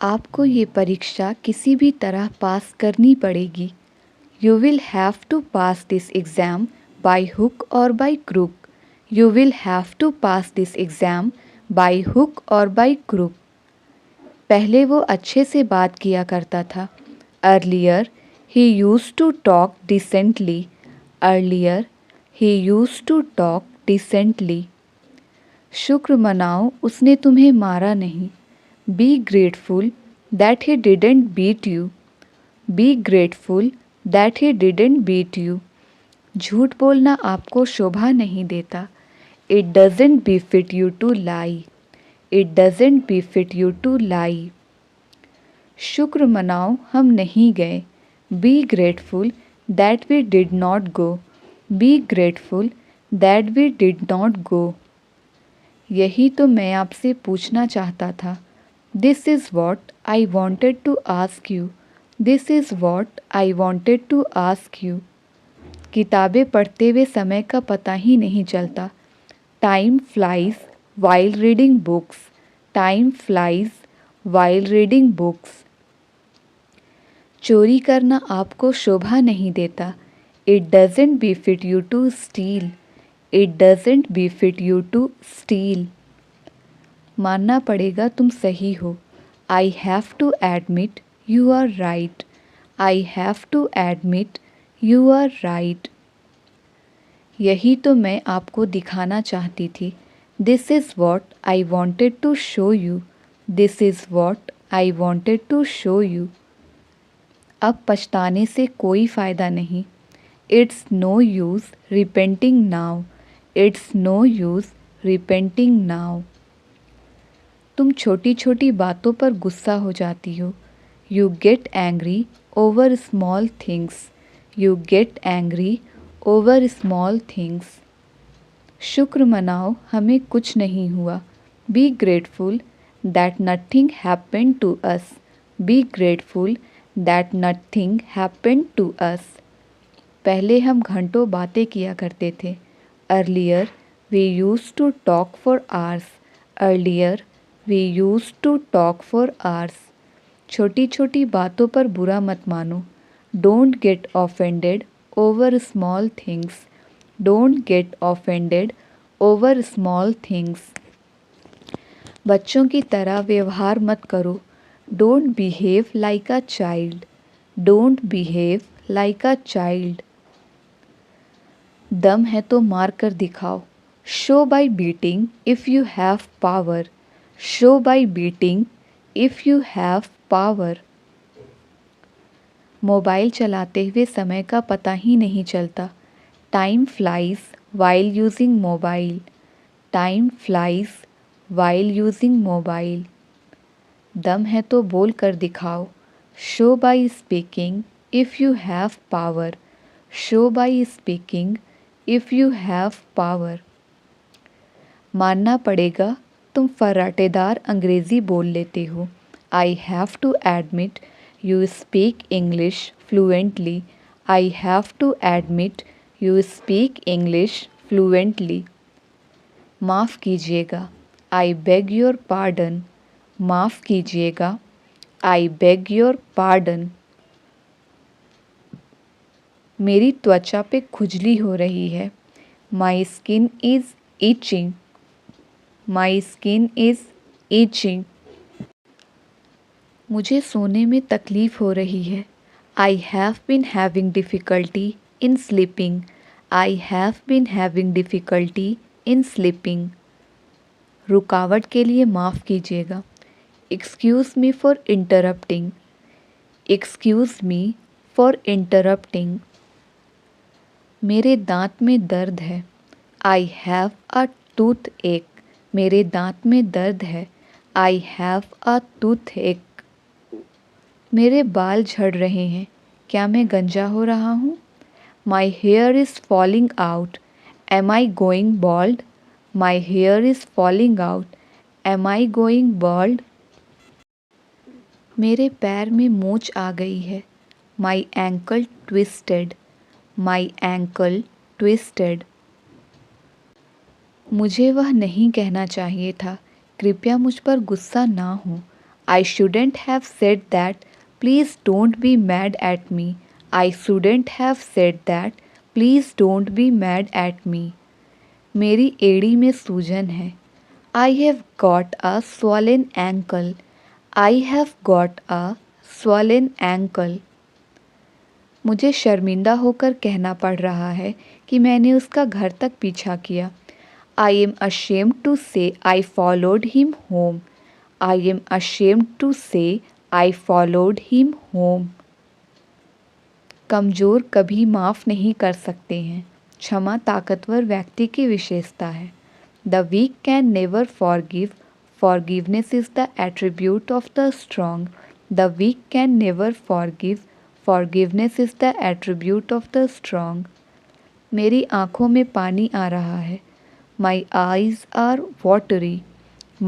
आपको ये परीक्षा किसी भी तरह पास करनी पड़ेगी। You will have to pass this exam by hook or by crook. You will have to pass this exam by hook or by crook. पहले वो अच्छे से बात किया करता था। Earlier, he used to talk decently. Earlier, he used to talk decently. शुक्र मनाओ उसने तुम्हें मारा नहीं। Be grateful that he didn't beat you. Be grateful that he didn't beat you. झूठ बोलना आपको शोभा नहीं देता। It doesn't befit you to lie. It doesn't befit you to lie. शुक्र मनाओ हम नहीं गए। Be grateful that we did not go. Be grateful that we did not go. यही तो मैं आपसे पूछना चाहता था। This is what I wanted to ask you. This is what I wanted to ask you. किताबें पढ़ते हुए समय का पता ही नहीं चलता। Time flies while reading books. Time flies while reading books. चोरी करना आपको शोभा नहीं देता। It doesn't befit you to steal. It doesn't befit you to steal. मानना पड़ेगा तुम सही हो। I have to admit you are right. I have to admit you are right. यही तो मैं आपको दिखाना चाहती थी। This is what I wanted to show you. This is what I wanted to show you. अब पछताने से कोई फ़ायदा नहीं। It's no use repenting now. It's no use repenting now. तुम छोटी छोटी बातों पर गुस्सा हो जाती हो। You get angry over small things. You get angry over small things. शुक्र मनाओ हमें कुछ नहीं हुआ। Be grateful that nothing happened to us. Be grateful that nothing happened to us. पहले हम घंटों बातें किया करते थे। Earlier we used to talk for hours. Earlier we used to talk for hours. छोटी छोटी बातों पर बुरा मत मानो। Don't get offended over small things. Don't get offended over small things. बच्चों की तरह व्यवहार मत करो। Don't behave like a child. Don't behave like a child. दम है तो मार कर दिखाओ। Show by beating if you have power. Show by beating if you have power. Mobile चलाते हुए समय का पता ही नहीं चलता। Time flies while using mobile. Time flies while using mobile. दम है तो बोल कर दिखाओ। Show by speaking if you have power. Show by speaking if you have power. मानना पड़ेगा तुम फर्राटेदार अंग्रेज़ी बोल लेते हो। I have to admit you speak English fluently. I have to admit you speak English fluently. माफ़ कीजिएगा। I beg your pardon. माफ़ कीजिएगा। I beg your pardon. मेरी त्वचा पे खुजली हो रही है। My skin is itching. My skin is itching. मुझे सोने में तकलीफ़ हो रही है। I have been having difficulty in sleeping. I have been having difficulty in sleeping. रुकावट के लिए माफ़ कीजिएगा। Excuse me for interrupting. Excuse me for interrupting. मेरे दांत में दर्द है। I have a toothache. मेरे दांत में दर्द है। I have a toothache. मेरे बाल झड़ रहे हैं। क्या मैं गंजा हो रहा हूँ? My hair is falling out. Am I going bald? My hair is falling out. Am I going bald? मेरे पैर में मोच आ गई है। My ankle twisted. My ankle twisted. मुझे वह नहीं कहना चाहिए था। कृपया मुझ पर गुस्सा ना हो। I shouldn't have said that. Please don't be mad at me. I shouldn't have said that. Please don't be mad at me. मेरी एड़ी में सूजन है. I have got a swollen ankle. I have got a swollen ankle. मुझे शर्मिंदा होकर कहना पड़ रहा है कि मैंने उसका घर तक पीछा किया. I am ashamed to say I followed him home. I am ashamed to say I followed him home. कमज़ोर कभी माफ़ नहीं कर सकते हैं. क्षमा ताकतवर व्यक्ति की विशेषता है. The weak can never forgive. Forgiveness is the attribute of the strong. The weak can never forgive. Forgiveness is the attribute of the strong. मेरी आँखों में पानी आ रहा है. My eyes are watery.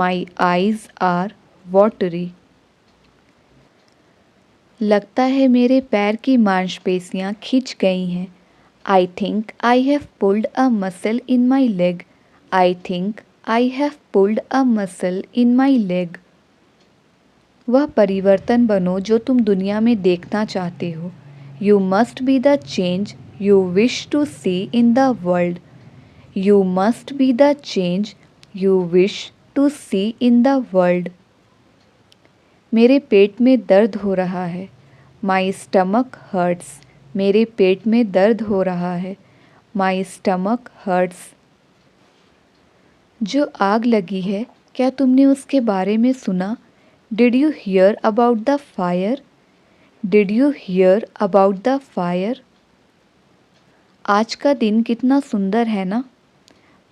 My eyes are watery. लगता है मेरे पैर की मांसपेशियाँ खिंच गई हैं. I think I have pulled a muscle in my leg. I think I have pulled a muscle in my leg. वह परिवर्तन बनो जो तुम दुनिया में देखना चाहते हो. You must be the change you wish to see in the world. You must be the change you wish to see in the world. मेरे पेट में दर्द हो रहा है. My stomach hurts. मेरे पेट में दर्द हो रहा है. My stomach hurts. जो आग लगी है, क्या तुमने उसके बारे में सुना? Did you hear about the fire? Did you hear about the fire? आज का दिन कितना सुंदर है ना?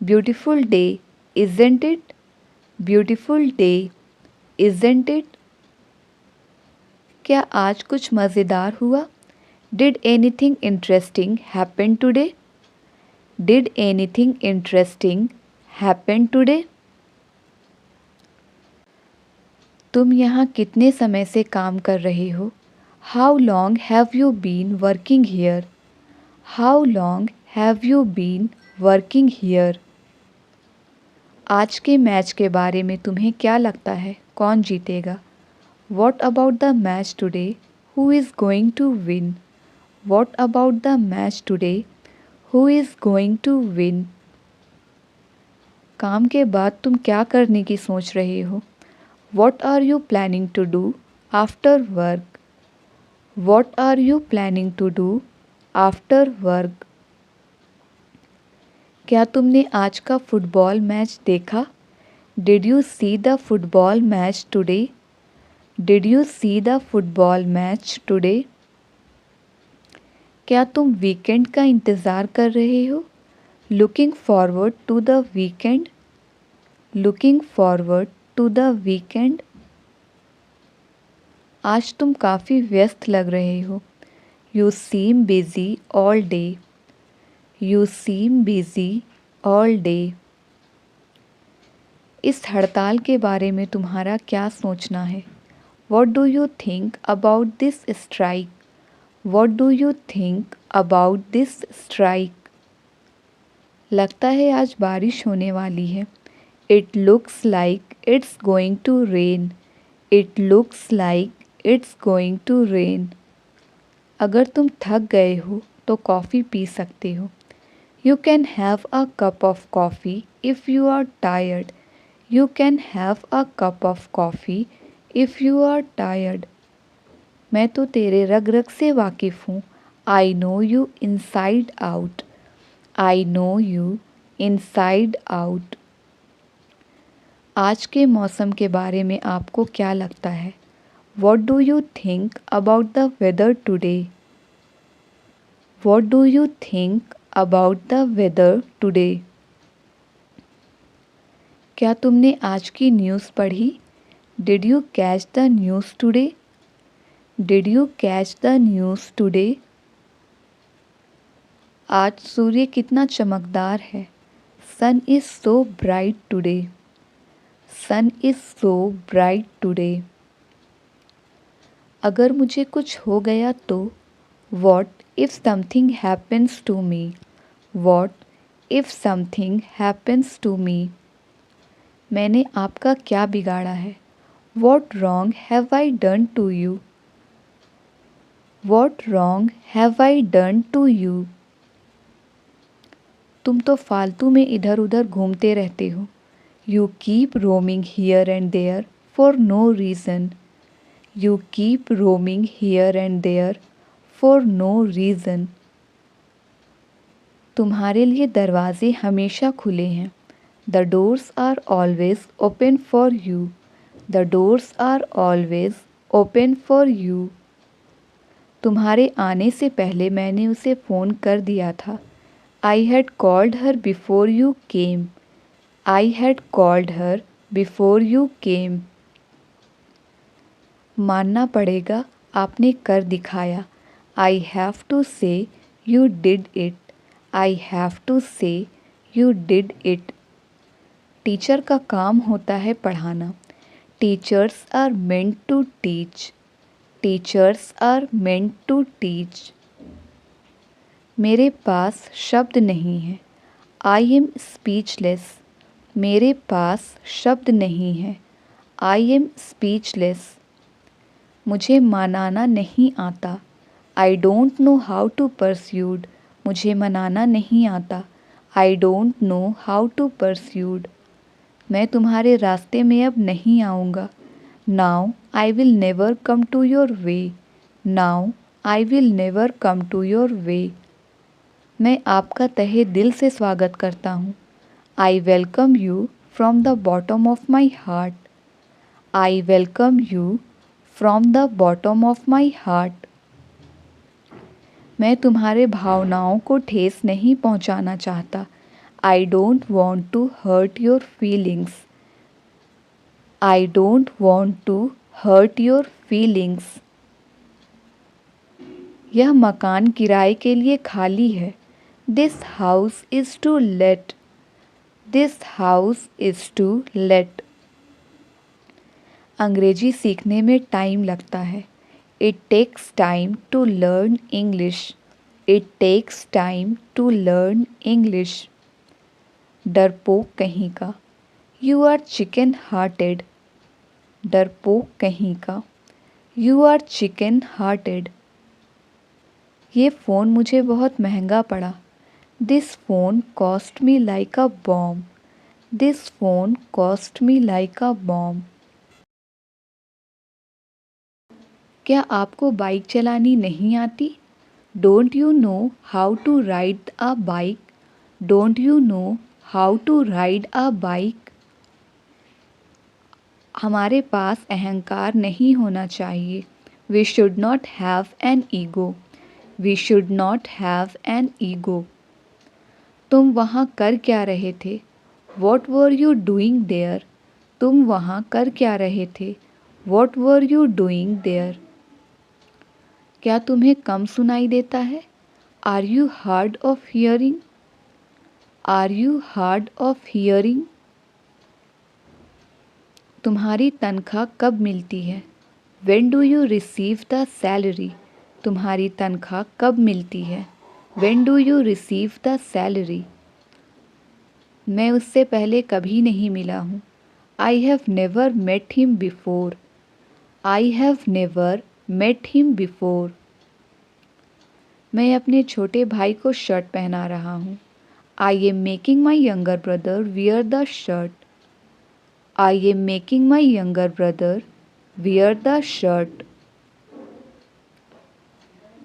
Beautiful day, isn't it? Beautiful day, isn't it? क्या आज कुछ मज़ेदार हुआ? Did anything interesting happen today? Did anything interesting happen today? तुम यहाँ कितने समय से काम कर रहे हो? How long have you been working here? How long have you been working here? आज के मैच के बारे में तुम्हें क्या लगता है? कौन जीतेगा? What about the match today? Who is going to win? What about the match today? Who is going to win? काम के बाद तुम क्या करने की सोच रहे हो? What are you planning to do after work? What are you planning to do after work? क्या तुमने आज का फुटबॉल मैच देखा? Did you see the football match today? Did you see the football match today? क्या तुम weekend का इंतज़ार कर रहे हो? Looking forward to the weekend? Looking forward to the weekend? आज तुम काफ़ी व्यस्त लग रहे हो. You seem busy all day. You seem busy all day. इस हड़ताल के बारे में तुम्हारा क्या सोचना है? What do you think about this strike? What do you think about this strike? लगता है आज बारिश होने वाली है. It looks like it's going to rain. It looks like it's going to rain. अगर तुम थक गए हो तो कॉफ़ी पी सकते हो. You can have a cup of coffee if you are tired. You can have a cup of coffee if you are tired. मैं तो तेरे रग रग से वाकिफ़ हूँ. I know you inside out. I know you inside out. आज के मौसम के बारे में आपको क्या लगता है? What do you think about the weather today? What do you think about the weather today? क्या तुमने आज की न्यूज़ पढ़ी? Did you catch the news today? Did you catch the news today? आज सूर्य कितना चमकदार है. Sun is so bright today. Sun is so bright today. अगर मुझे कुछ हो गया तो? What if something happens to me? What if something happens to me? मैंने आपका क्या बिगाड़ा है? What wrong have I done to you? What wrong have I done to you? तुम तो फालतू में इधर उधर घूमते रहते हो. You keep roaming here and there for no reason. You keep roaming here and there for no reason. तुम्हारे लिए दरवाजे हमेशा खुले हैं. The doors are always open for you. The doors are always open for you. तुम्हारे आने से पहले मैंने उसे फ़ोन कर दिया था. I had called her before you came. I had called her before you came. मानना पड़ेगा, आपने कर दिखाया. I have to say you did it. I have to say you did it. Teacher का काम होता है पढ़ाना. Teachers are meant to teach. Teachers are meant to teach. मेरे पास शब्द नहीं है. I am speechless. मेरे पास शब्द नहीं है. I am speechless. मुझे मनाना नहीं आता. I don't know how to persuade. मुझे मनाना नहीं आता. I don't know how to persuade. मैं तुम्हारे रास्ते में अब नहीं आऊँगा. Now I will never come to your way. Now I will never come to your way. मैं आपका तहे दिल से स्वागत करता हूँ. I welcome you from the bottom of my heart. I welcome you from the bottom of my heart. मैं तुम्हारे भावनाओं को ठेस नहीं पहुँचाना चाहता. I don't want to hurt your feelings. I don't want to hurt your feelings. यह मकान किराए के लिए खाली है. This house is to let. This house is to let. अंग्रेजी सीखने में टाइम लगता है. It takes time to learn English. It takes time to learn English. डरपोक कहीं का. You are chicken hearted. डरपोक कहीं का. You are chicken hearted. ये फ़ोन मुझे बहुत महंगा पड़ा. This phone cost me like a bomb. This phone cost me like a bomb. क्या आपको बाइक चलानी नहीं आती? Don't you know how to ride a bike? Don't you know how to ride a bike? हमारे पास अहंकार नहीं होना चाहिए. We should not have an ego. We should not have an ego. तुम वहाँ कर क्या रहे थे? What were you doing there? तुम वहाँ कर क्या रहे थे? What were you doing there? क्या तुम्हें कम सुनाई देता है? Are you hard of hearing? Are you hard of hearing? तुम्हारी तनख्वाह कब मिलती है? When do you receive the salary? तुम्हारी तनख्वाह कब मिलती है? When do you receive the salary? मैं उससे पहले कभी नहीं मिला हूँ. I have never met him before. I have never met him before. मैं अपने छोटे भाई को शर्ट पहना रहा हूँ. I am making my younger brother wear the shirt. I am making my younger brother wear the shirt.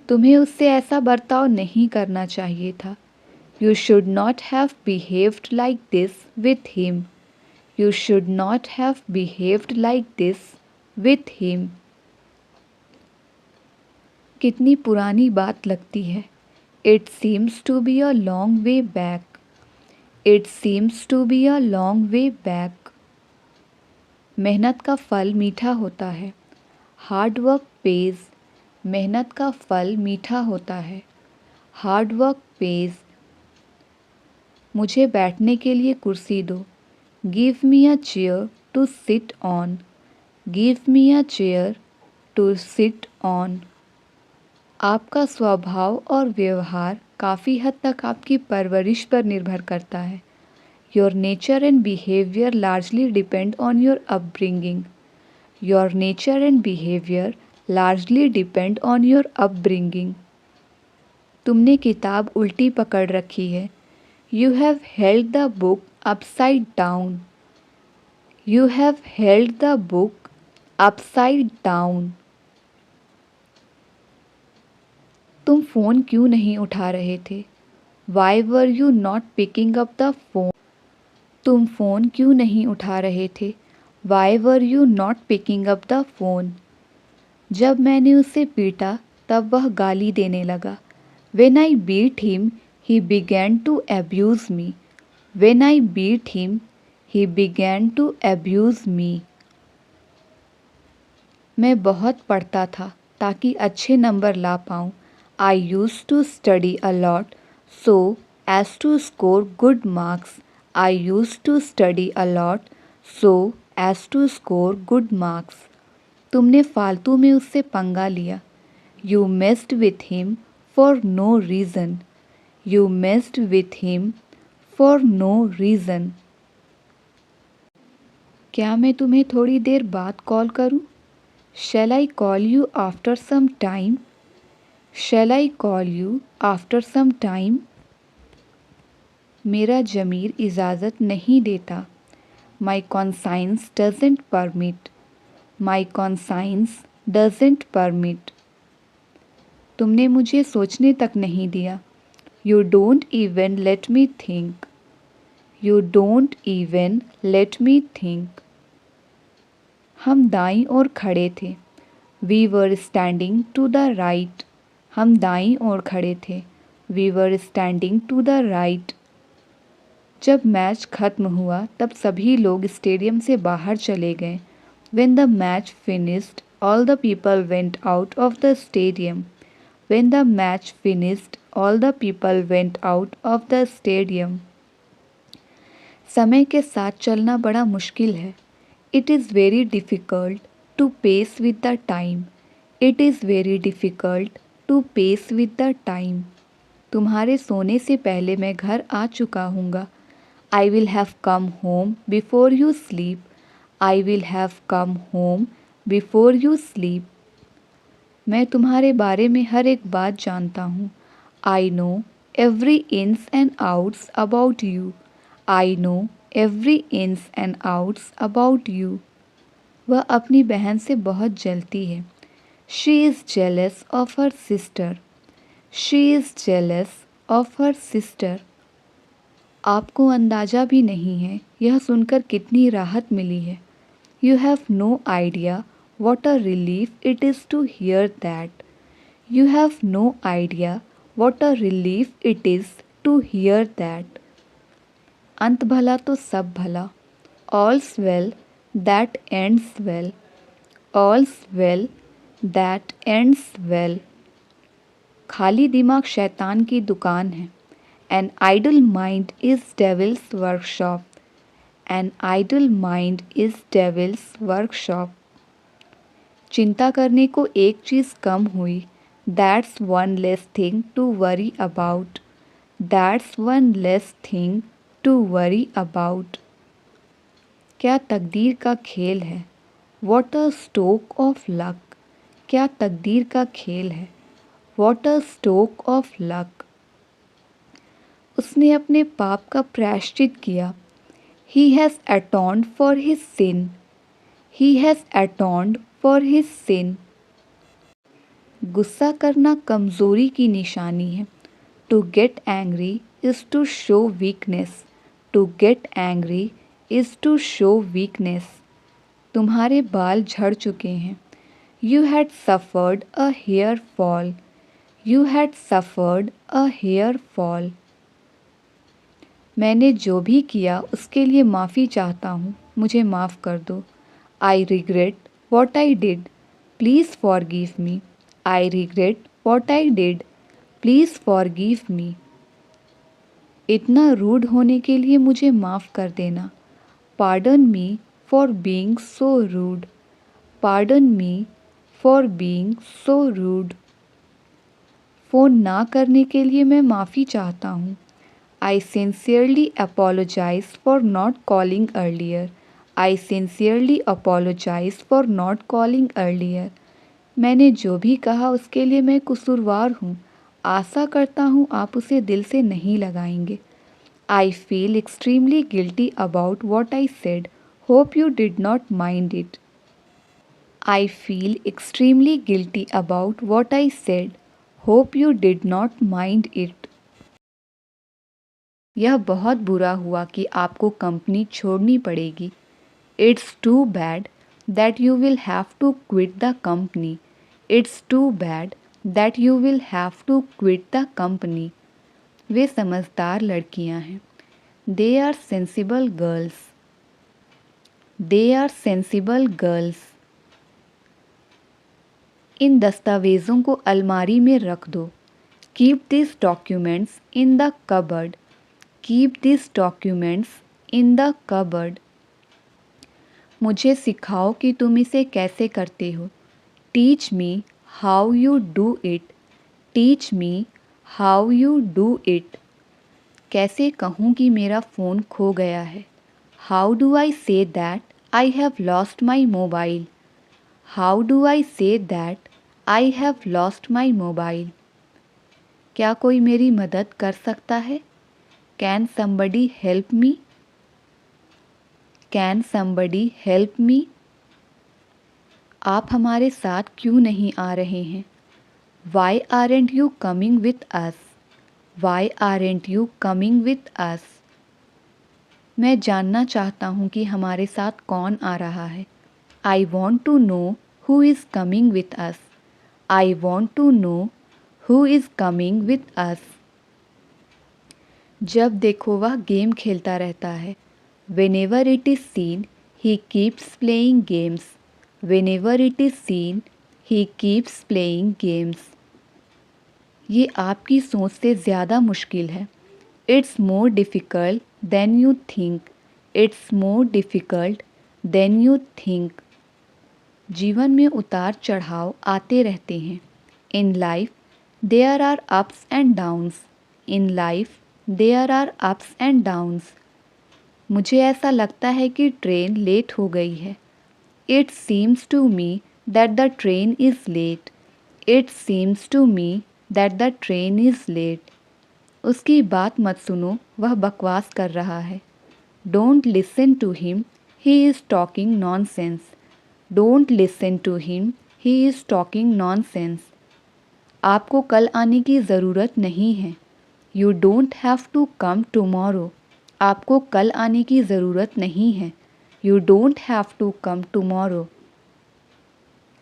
तुम्हें उससे ऐसा बर्ताव नहीं करना चाहिए था. You should not have behaved like this with him. You should not have behaved like this with him. कितनी पुरानी बात लगती है. It seems to be a long way back. It seems to be a long way back. मेहनत का फल मीठा होता है. Hard work pays. मेहनत का फल मीठा होता है. Hard work pays. मुझे बैठने के लिए कुर्सी दो. Give me a chair to sit on. Give me a chair to sit on. आपका स्वभाव और व्यवहार काफ़ी हद तक आपकी परवरिश पर निर्भर करता है. Your nature and behavior largely depend on your upbringing. Your nature and behaviour largely depend on your upbringing. तुमने किताब उल्टी पकड़ रखी है। You have held the book upside down. You have held the book upside down. तुम phone क्यों नहीं उठा रहे थे? Why were you not picking up the phone? तुम फ़ोन क्यों नहीं उठा रहे थे? Why were you not picking up the phone? जब मैंने उसे पीटा तब वह गाली देने लगा। When I beat him, he began to abuse me. When I beat him, he began to abuse me. मैं बहुत पढ़ता था ताकि अच्छे नंबर ला पाऊँ। I used to study a lot so as to score good marks. I used to study a lot so as to score good marks. तुमने फालतू में उससे पंगा लिया। You messed with him for no reason. You messed with him for no reason. क्या मैं तुम्हें थोड़ी देर बाद कॉल करूं? Shall I call you after some time? Shall I call you after some time? मेरा ज़मीर इजाज़त नहीं देता। My conscience doesn't permit. My conscience doesn't permit. तुमने मुझे सोचने तक नहीं दिया। You don't even let me think. You don't even let me think. हम दाईं ओर खड़े थे। We were standing to the right. हम दाईं ओर खड़े थे। We were standing to the right. जब मैच खत्म हुआ तब सभी लोग स्टेडियम से बाहर चले गए। When the match finished, all the people went out of the stadium. When the match finished, all the people went out of the stadium. समय के साथ चलना बड़ा मुश्किल है। It is very difficult to pace with the time. It is very difficult to pace with the time. तुम्हारे सोने से पहले मैं घर आ चुका हूँगा। I will have come home before you sleep. I will have come home before you sleep. मैं तुम्हारे बारे में हर एक बात जानता हूँ। I know every ins and outs about you. I know every ins and outs about you. वह अपनी बहन से बहुत जलती है। She is jealous of her sister. She is jealous of her sister. आपको अंदाज़ा भी नहीं है यह सुनकर कितनी राहत मिली है। You have no idea what a relief it is to hear that. You have no idea what a relief it is to hear that. अंत भला तो सब भला। All's well that ends well. All's well that ends well. खाली दिमाग शैतान की दुकान है। An idle mind is devil's workshop. An idle mind is devil's workshop. चिंता करने को एक चीज़ कम हुई। That's one less thing to worry about. That's one less thing to worry about. क्या तकदीर का खेल है। What a stroke of luck. क्या तकदीर का खेल है। What a stroke of luck. उसने अपने पाप का प्रायश्चित किया। He has atoned for his sin. He has atoned for his sin. गुस्सा करना कमज़ोरी की निशानी है। To get angry is to show weakness. To get angry is to show weakness. तुम्हारे बाल झड़ चुके हैं। You had suffered a hair fall. You had suffered a hair fall. मैंने जो भी किया उसके लिए माफ़ी चाहता हूँ। मुझे माफ़ कर दो। I regret what I did. Please forgive me. I regret what I did. Please forgive me. इतना रूड होने के लिए मुझे माफ़ कर देना। Pardon me for being so rude. Pardon me for being so rude. Phone ना करने के लिए मैं माफ़ी चाहता हूँ। I sincerely apologize for not calling earlier. I sincerely apologise for not calling earlier. मैंने जो भी कहा उसके लिए मैं कसूरवार हूँ। आशा करता हूँ आप उसे दिल से नहीं लगाएंगे। I feel extremely guilty about what I said, hope you did not mind it. I feel extremely guilty about what I said, hope you did not mind it. यह बहुत बुरा हुआ कि आपको कंपनी छोड़नी पड़ेगी। It's too bad that you will have to quit the company. It's too bad that you will have to quit the company. वे समझदार लड़कियां हैं। They are sensible girls. They are sensible girls. इन दस्तावेज़ों को अलमारी में रख दो। Keep this documents in the cupboard. Keep this documents in the cupboard. मुझे सिखाओ कि तुम इसे कैसे करते हो। Teach me how you do it. Teach me how you do it. कैसे कहूँ कि मेरा फ़ोन खो गया है। How do I say that I have lost my mobile. How do I say that I have lost my mobile. क्या कोई मेरी मदद कर सकता है। Can somebody help me. Can somebody help me. आप हमारे साथ क्यों नहीं आ रहे हैं। Why aren't you coming with us. Why aren't you coming with us. मैं जानना चाहता हूँ कि हमारे साथ कौन आ रहा है। I want to know who is coming with us. I want to know who is coming with us. जब देखो वह गेम खेलता रहता है। Whenever it is seen, he keeps playing games. Whenever it is seen, he keeps playing games. ये आपकी सोच से ज़्यादा मुश्किल है। It's more difficult than you think. It's more difficult than you think. जीवन में उतार चढ़ाव आते रहते हैं। In life, there are ups and downs. In life, there are ups and downs. मुझे ऐसा लगता है कि ट्रेन लेट हो गई है। It seems to me that the train is late. It seems to me that the train is late. उसकी बात मत सुनो, वह बकवास कर रहा है। Don't listen to him, he is talking nonsense. Don't listen to him, he is talking nonsense. आपको कल आने की ज़रूरत नहीं है। You don't have to come tomorrow. आपको कल आने की ज़रूरत नहीं है। You don't have to come tomorrow.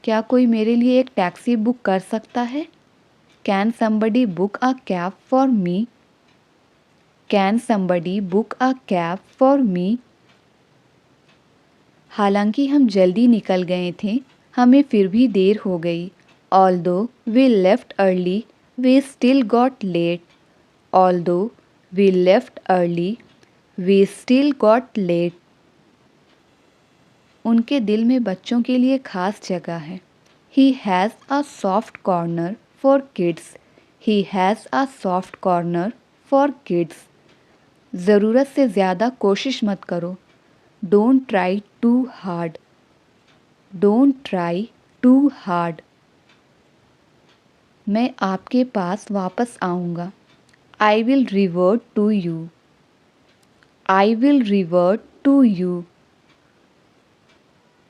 क्या कोई मेरे लिए एक टैक्सी बुक कर सकता है। Can somebody book a cab for me. Can somebody book a cab for me. हालांकि हम जल्दी निकल गए थे, हमें फिर भी देर हो गई। Although we left early, we still got late. Although we left early, we still got late. उनके दिल में बच्चों के लिए ख़ास जगह है। He has a soft corner for kids. He has a soft corner for kids. ज़रूरत से ज़्यादा कोशिश मत करो। Don't try too hard. Don't try too hard. मैं आपके पास वापस आऊँगा। I will revert to you. I will revert to you.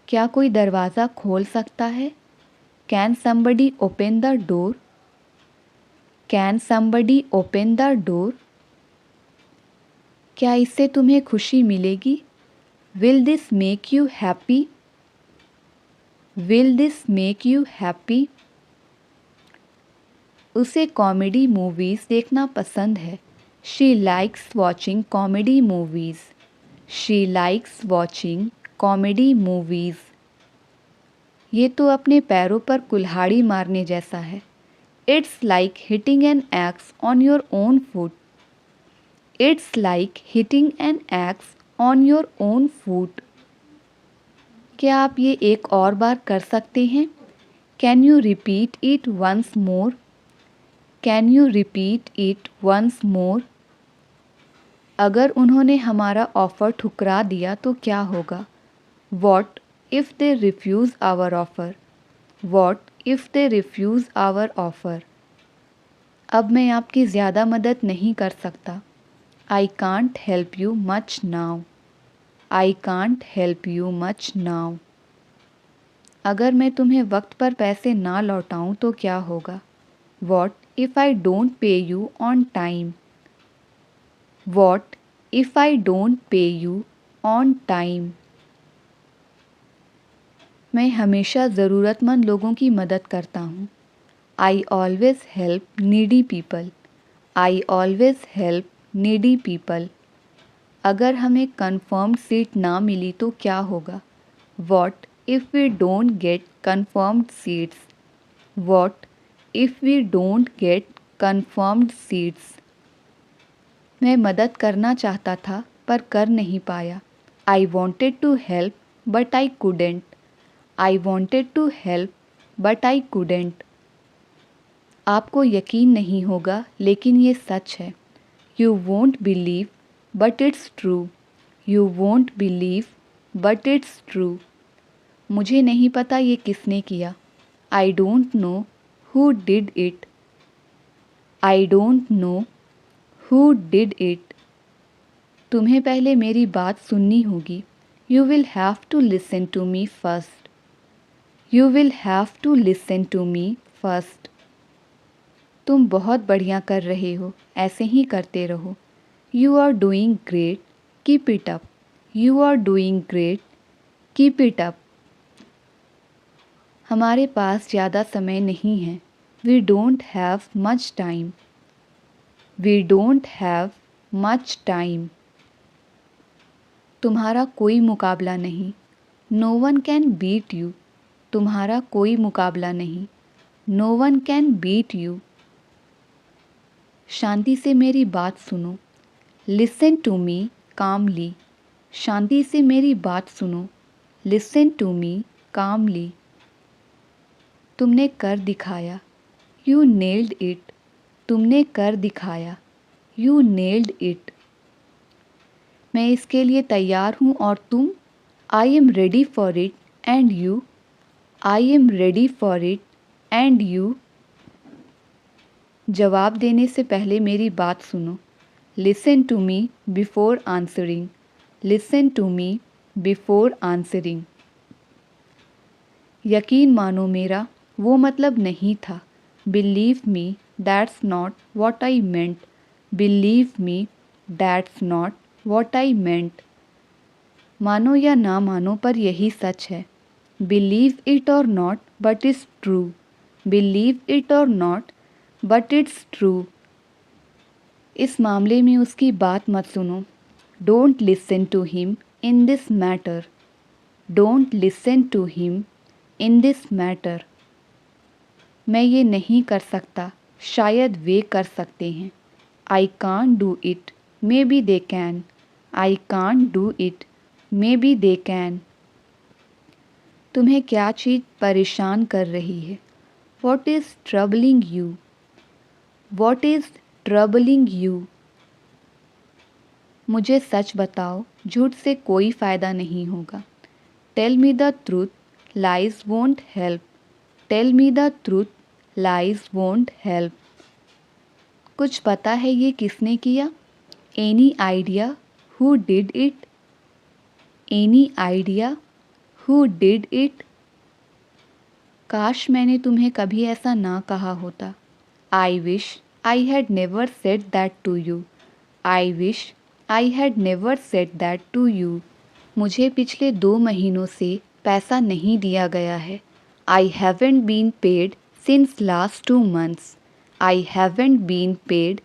क्या कोई दरवाज़ा खोल सकता है। Can somebody open the door. Can somebody open the door. क्या इससे तुम्हें खुशी मिलेगी। Will this make you happy. Will this make you happy. उसे कॉमेडी मूवीज़ देखना पसंद है। She likes watching comedy movies. She likes watching comedy movies. ये तो अपने पैरों पर कुल्हाड़ी मारने जैसा है। It's like hitting an axe on your own foot. It's like hitting an axe on your own foot. क्या आप ये एक और बार कर सकते हैं। Can you repeat it once more. Can you repeat it once more. अगर उन्होंने हमारा ऑफ़र ठुकरा दिया तो क्या होगा। What if they refuse our offer? What if they refuse our offer? अब मैं आपकी ज़्यादा मदद नहीं कर सकता. I can't help you much now. I can't help you much now. अगर मैं तुम्हें वक्त पर पैसे ना लौटाऊं तो क्या होगा? What if I don't pay you on time? What if I don't pay you on time? मैं हमेशा ज़रूरतमंद लोगों की मदद करता हूँ. I always help needy people. I always help needy people. अगर हमें confirmed सीट ना मिली तो क्या होगा? What if we don't get confirmed seats? What if we don't get confirmed seats? मैं मदद करना चाहता था पर कर नहीं पाया. I wanted to help but I couldn't. I wanted to help but I couldn't. आपको यकीन नहीं होगा लेकिन ये सच है. You won't believe but it's true. You won't believe but it's true. मुझे नहीं पता ये किसने किया. I don't know who did it. I don't know who did it. तुम्हें पहले मेरी बात सुननी होगी. You will have to listen to me first. You will have to listen to me first. तुम बहुत बढ़िया कर रहे हो. ऐसे ही करते रहो. You are doing great. Keep it up. You are doing great. Keep it up. हमारे पास ज़्यादा समय नहीं है. We don't have much time. We don't have much time. तुम्हारा कोई मुकाबला नहीं. No one can beat you. तुम्हारा कोई मुकाबला नहीं. No one can beat you. शांति से मेरी बात सुनो. Listen to me calmly. शांति से मेरी बात सुनो. Listen to me calmly. तुमने कर दिखाया. You nailed it. तुमने कर दिखाया. You nailed it. मैं इसके लिए तैयार हूँ और तुम? I am ready for it and you? I am ready for it and you? जवाब देने से पहले मेरी बात सुनो. Listen to me before answering. Listen to me before answering. यकीन मानो मेरा वो मतलब नहीं था. Believe me that's not what I meant. Believe me that's not what I meant. मानो या ना मानो पर यही सच है. Believe it or not but it's true. Believe it or not but it's true. इस मामले में उसकी बात मत सुनो. Don't listen to him in this matter. Don't listen to him in this matter. मैं ये नहीं कर सकता. शायद वे कर सकते हैं. I can't do it. Maybe they can. I can't do it. Maybe they can. तुम्हें क्या चीज़ परेशान कर रही है? What is troubling you? What is troubling you? मुझे सच बताओ. झूठ से कोई फ़ायदा नहीं होगा. Tell me the truth. Lies won't help. Tell me the truth. Lies won't help. कुछ पता है ये किसने किया? Any idea who did it? Any idea who did it? काश मैंने तुम्हें कभी ऐसा ना कहा होता. I wish I had never said that to you. I wish I had never said that to you. मुझे पिछले 2 महीनों से पैसा नहीं दिया गया है. I haven't been paid since last 2 months. I haven't been paid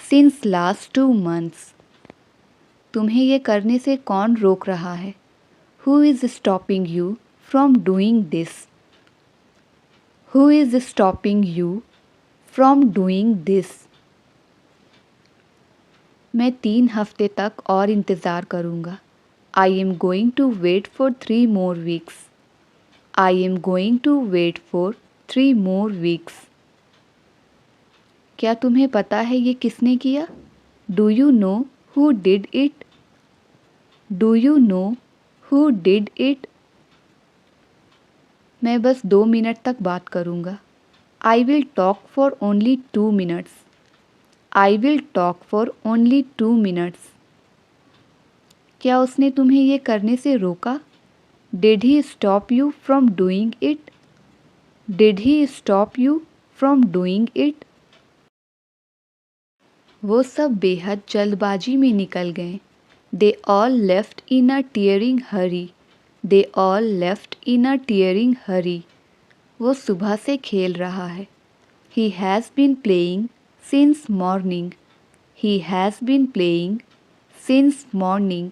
since last 2 months. तुम्हें ये करने से कौन रोक रहा है? Who is stopping you from doing this? Who is stopping you from doing this? मैं 3 हफ्ते तक और इंतज़ार करूँगा. I am going to wait for 3 more weeks. I am going to wait for 3 more weeks. क्या तुम्हें पता है ये किसने किया? Do you know who did it? Do you know who did it? मैं बस 2 मिनट तक बात करूँगा। I will talk for only 2 minutes. I will talk for only 2 minutes. क्या उसने तुम्हें ये करने से रोका? Did he stop you from doing it? Did he stop you from doing it? वो सब बेहद जल्दबाजी में निकल गए। They all left in a tearing hurry. They all left in a tearing hurry. वो सुबह से खेल रहा है। He has been playing since morning. He has been playing since morning.